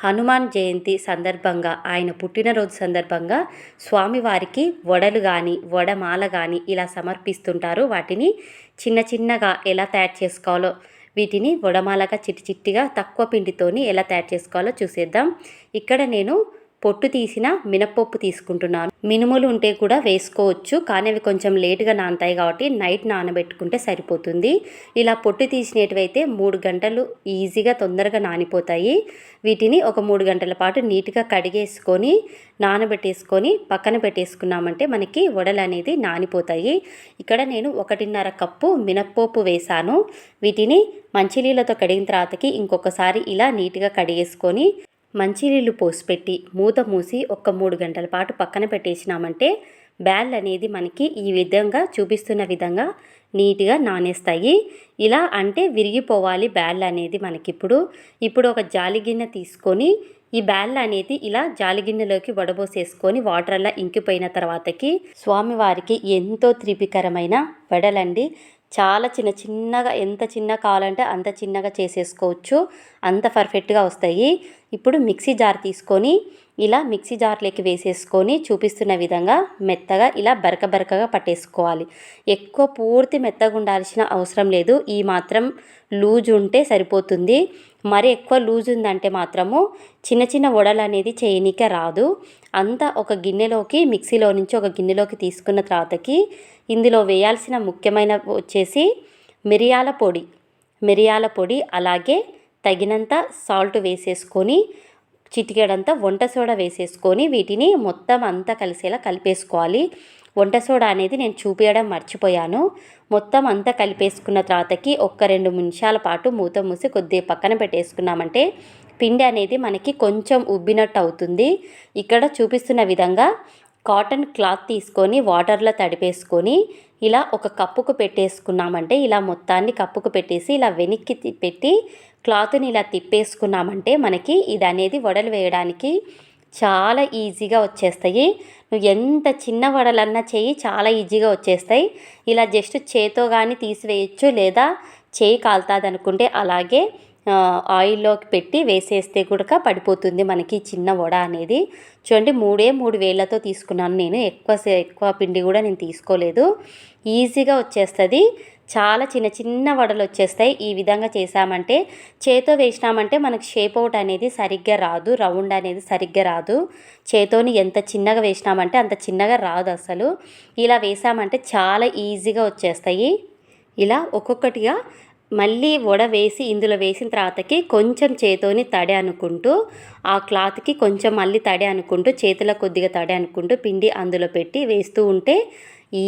హనుమాన్ జయంతి సందర్భంగా ఆయన పుట్టినరోజు సందర్భంగా స్వామివారికి వడలు కానీ వడమాల కానీ ఇలా సమర్పిస్తుంటారు. వాటిని చిన్న చిన్నగా ఎలా తయారు చేసుకోవాలో, వీటిని వడమాలగా చిట్టి చిట్టిగా తక్కువ పిండితోని ఎలా తయారు చేసుకోవాలో చూసేద్దాం. ఇక్కడ నేను పొట్టు తీసిన మినప్పప్పు తీసుకుంటున్నాను. మినుములు ఉంటే కూడా వేసుకోవచ్చు, కానీ అవి కొంచెం లేటుగా నానతాయి కాబట్టి నైట్ నానబెట్టుకుంటే సరిపోతుంది. ఇలా పొట్టు తీసినటువైతే 3 గంటలు ఈజీగా తొందరగా నానిపోతాయి. వీటిని ఒక 3 గంటల పాటు నీట్గా కడిగేసుకొని నానబెట్టేసుకొని పక్కన పెట్టేసుకున్నామంటే మనకి వడలు అనేది నానిపోతాయి. ఇక్కడ నేను 1.5 కప్పు మినప్పప్పు వేశాను. వీటిని మంచినీళ్ళతో కడిగిన తర్వాతకి ఇంకొకసారి ఇలా నీట్గా కడిగేసుకొని మంచినీళ్ళు పోసిపెట్టి మూత మూసి ఒక 3 గంటల పాటు పక్కన పెట్టేసినామంటే బ్యాల్ అనేది మనకి ఈ విధంగా చూపిస్తున్న విధంగా నీట్గా నానేస్తాయి. ఇలా అంటే విరిగిపోవాలి బ్యాల్ అనేది మనకిప్పుడు. ఇప్పుడు ఒక జాలి గిన్నె తీసుకొని ఈ బ్యాల్ అనేది ఇలా జాలి గిన్నెలోకి వడబోసేసుకొని వాటర్ అలా ఇంకిపోయిన తర్వాతకి స్వామివారికి ఎంతో త్రిపికరమైన వడలండి. చాలా చిన్నగా ఎంత చిన్న కావాలంటే అంత చిన్నగా చేసేసుకోవచ్చు, అంత పర్ఫెక్ట్గా వస్తాయి. ఇప్పుడు మిక్సీ జార్ తీసుకొని ఇలా మిక్సీ జార్లోకి వేసేసుకొని చూపిస్తున్న విధంగా మెత్తగా ఇలా బరకగా పట్టేసుకోవాలి. ఎక్కువ పూర్తి మెత్తగా ఉండాల్సిన అవసరం లేదు, ఈ మాత్రం లూజ్ ఉంటే సరిపోతుంది. మరి ఎక్కువ లూజ్ ఉందంటే మాత్రము చిన్న వడలు అనేది చేయనీకే రాదు. అంతా ఒక గిన్నెలోకి మిక్సీలో నుంచి ఒక గిన్నెలోకి తీసుకున్న తర్వాతకి ఇందులో వేయాల్సిన ముఖ్యమైన వచ్చేసి మిరియాల పొడి అలాగే తగినంత సాల్ట్ వేసేసుకొని చిటికెడంతా వంట సోడా వేసేసుకొని వీటిని మొత్తం అంతా కలిసేలా కలిపేసుకోవాలి. వంట సోడా అనేది నేను చూపించడం మర్చిపోయాను. మొత్తం అంతా కలిపేసుకున్న తర్వాతకి 1-2 నిమిషాల పాటు మూత మూసి కొద్దిగా పక్కన పెట్టేసుకున్నామంటే పిండి అనేది మనకి కొంచెం ఉబ్బినట్టు అవుతుంది. ఇక్కడ చూపిస్తున్న విధంగా కాటన్ క్లాత్ తీసుకొని వాటర్లో తడిపేసుకొని ఇలా ఒక కప్పుకు పెట్టేసుకున్నామంటే ఇలా మొత్తాన్ని కప్పుకు పెట్టేసి ఇలా వెనక్కి పెట్టి క్లాత్ని ఇలా తిప్పేసుకున్నామంటే మనకి ఇది అనేది వడలు వేయడానికి చాలా ఈజీగా వచ్చేస్తాయి. నువ్వు ఎంత చిన్న వడలన్నా చెయ్యి, చాలా ఈజీగా వచ్చేస్తాయి. ఇలా జస్ట్ చేతో కానీ తీసివేయచ్చు, లేదా చేయి కాలుతుంది అనుకుంటే అలాగే ఆయిల్లోకి పెట్టి వేసేస్తే కూడా పడిపోతుంది మనకి చిన్న వడ అనేది. చూడండి 3 వేళ్ళతో తీసుకున్నాను నేను, ఎక్కువ పిండి కూడా నేను తీసుకోలేదు. ఈజీగా వచ్చేస్తుంది. చాలా చిన్న వడలు వచ్చేస్తాయి. ఈ విధంగా చేసామంటే చేతో వేసినామంటే మనకి షేప్ అవుట్ అనేది సరిగ్గా రాదు, రౌండ్ అనేది సరిగ్గా రాదు. చేతోని ఎంత చిన్నగా వేసినామంటే అంత చిన్నగా రాదు అసలు. ఇలా వేసామంటే చాలా ఈజీగా వచ్చేస్తాయి. ఇలా ఒక్కొక్కటిగా మళ్ళీ వడ వేసి ఇందులో వేసిన తర్వాతకి కొంచెం చేతోని తడి అనుకుంటూ ఆ క్లాత్కి కొంచెం మళ్ళీ తడి అనుకుంటూ చేతిలో కొద్దిగా తడి అనుకుంటూ పిండి అందులో పెట్టి వేస్తూ ఉంటే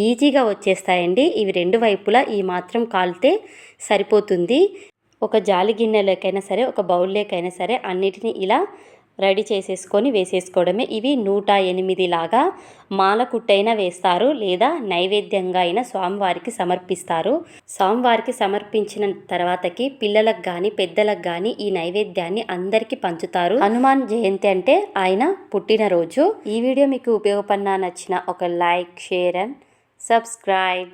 ఈజీగా వచ్చేస్తాయండి. ఇవి 2 వైపులా ఈ మాత్రం కాలితే సరిపోతుంది. ఒక జాలి గిన్నెలోకైనా సరే ఒక బౌల్లోకైనా సరే అన్నిటినీ ఇలా రెడీ చేసేసుకొని వేసేసుకోవడమే. ఇవి 108 లాగా మాలకుట్టైనా వేస్తారు, లేదా నైవేద్యంగా అయినా స్వామివారికి సమర్పిస్తారు. స్వామివారికి సమర్పించిన తర్వాతకి పిల్లలకు కానీ పెద్దలకు కానీ ఈ నైవేద్యాన్ని అందరికీ పంచుతారు. హనుమాన్ జయంతి అంటే ఆయన పుట్టినరోజు. ఈ వీడియో మీకు ఉపయోగపడినా నచ్చిన ఒక లైక్, షేర్ అండ్ సబ్స్క్రైబ్.